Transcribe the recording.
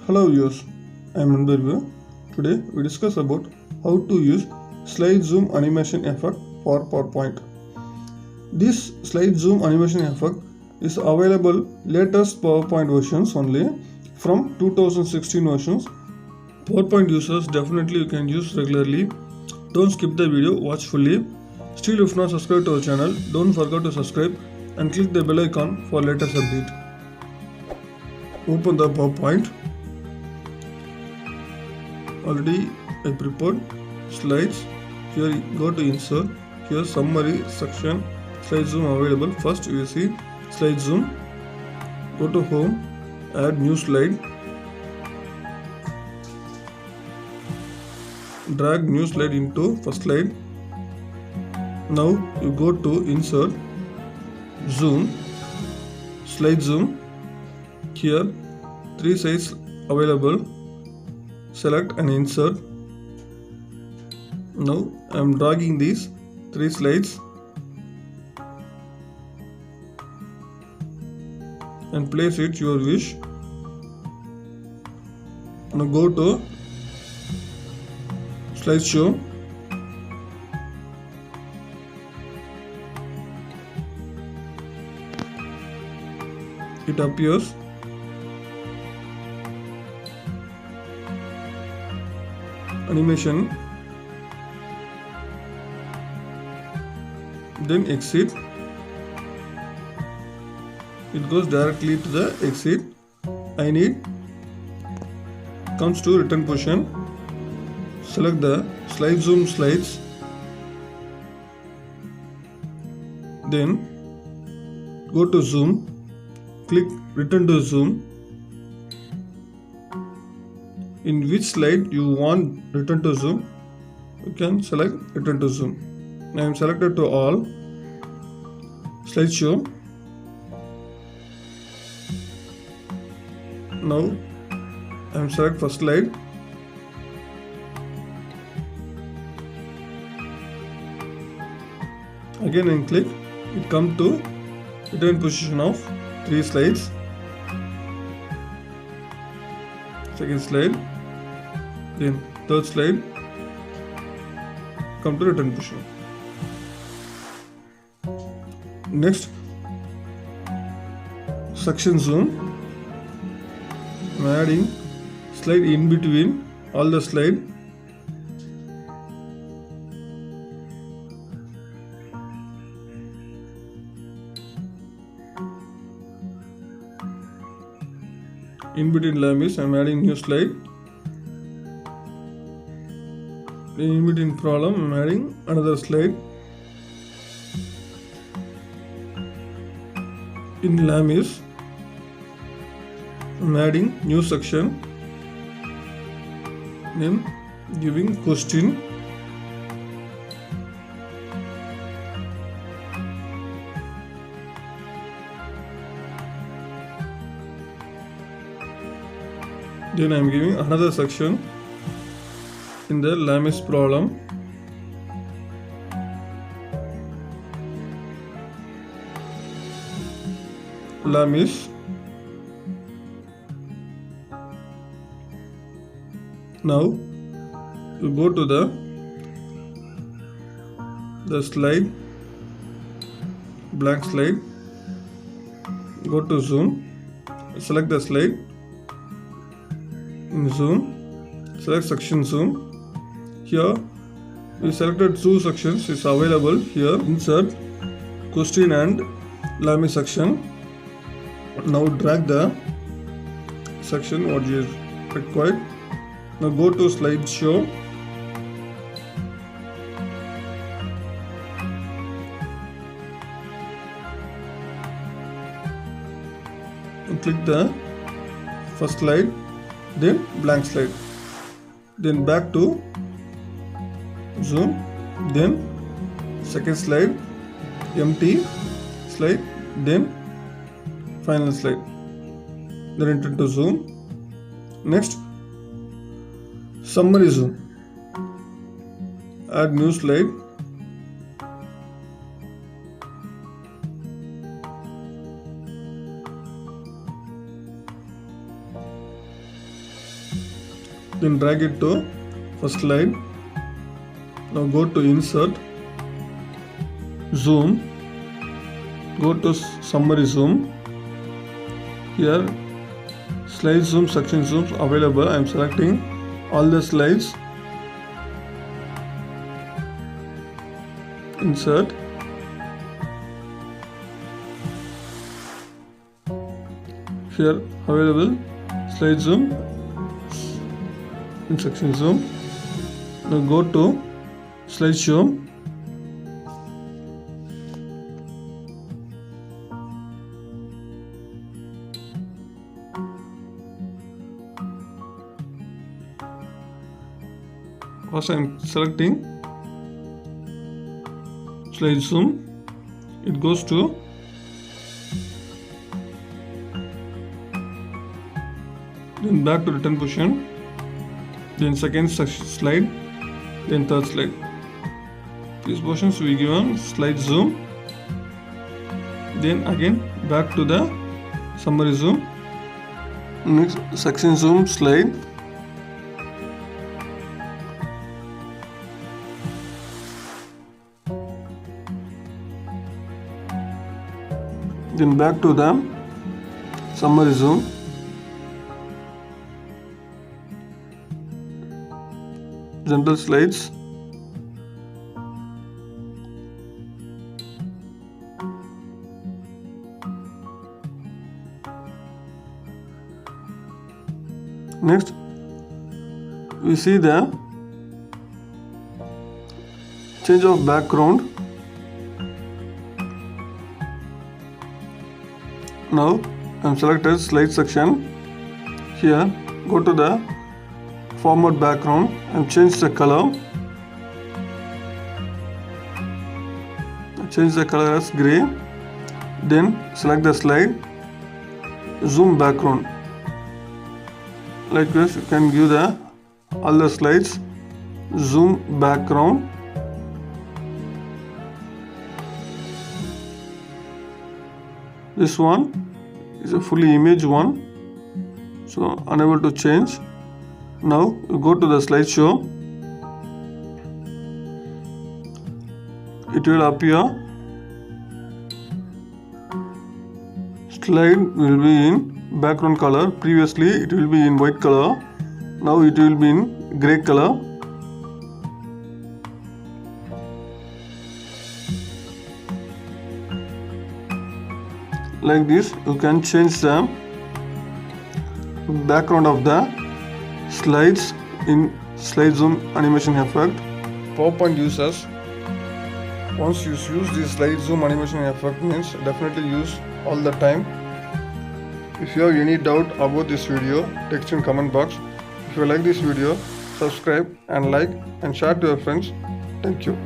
Hello viewers, I am Nandarvu. Today we discuss about how to use slide zoom animation effect for PowerPoint. This slide zoom animation effect is available latest PowerPoint versions only from 2016 versions. PowerPoint users definitely you can use regularly. Don't skip the video, watch fully. Still if not subscribed to our channel, don't forget to subscribe and click the bell icon for latest update. Open the PowerPoint. Already I prepared slides. Here go to insert. Here summary section, slide zoom available. First you see slide zoom. Go to home, add new slide. Drag new slide into first slide. Now you go to insert, zoom, slide zoom. Here three sides available. Select and insert. Now I am dragging these three slides and place it your wish. Now go to slideshow. It appears. Animation, then exit. It goes directly to the exit. I need comes to return position. Select the slide zoom slides, then go to zoom, click return to zoom. In which slide you want return to zoom, you can select return to zoom. I am selected to all. Slideshow. Now I am select first slide. Again I click. It come to return position of three slides. Second slide, then third slide, come to return position. Next, section zoom. I am adding slide in between all the slide. In between lamps, I am adding new slide. In between problem, I am adding another slide. In lamps, I am adding new section. Then giving question. Then I am giving another section in the lamps problem. Lamps. Now you go to the slide, blank slide. Go to zoom. Select the slide. In zoom, select section zoom. Here we selected two sections is available here. Insert question and lamp section. Now drag the section what is required. Now go to slideshow. And click the first slide, then blank slide, then back to zoom, then second slide, empty slide, then final slide, then return to zoom. Next, summary zoom. Add new slide. then drag it to first slide. Now go to insert, zoom, go to summary zoom. Here slide zoom, section zooms available. I am selecting all the slides. Insert. Here available slide zoom and section zoom. Now go to slideshow. First I am selecting slide zoom. It goes to then back to return position, then second slide, then third slide. These portions we give on slide zoom, then again back to the summary zoom, next section zoom slide, then back to the summary zoom, general slides, next we see the change of background. Now I am selected slide section. Here go to the format background and change the color. Change the color as gray. Then select the slide, zoom background. Like this you can give the all the slides zoom background. This one is a fully image one, so unable to change. Now you go to the slideshow. It will appear. Slide will be in background color. Previously it will be in white color. Now it will be in gray color. Like this you can change the background of the slides in slide zoom animation effect. PowerPoint users, once you use this slide zoom animation effect, means definitely use all the time. If you have any doubt about this video, text in comment box. If you like this video, subscribe and like and share to your friends. Thank you.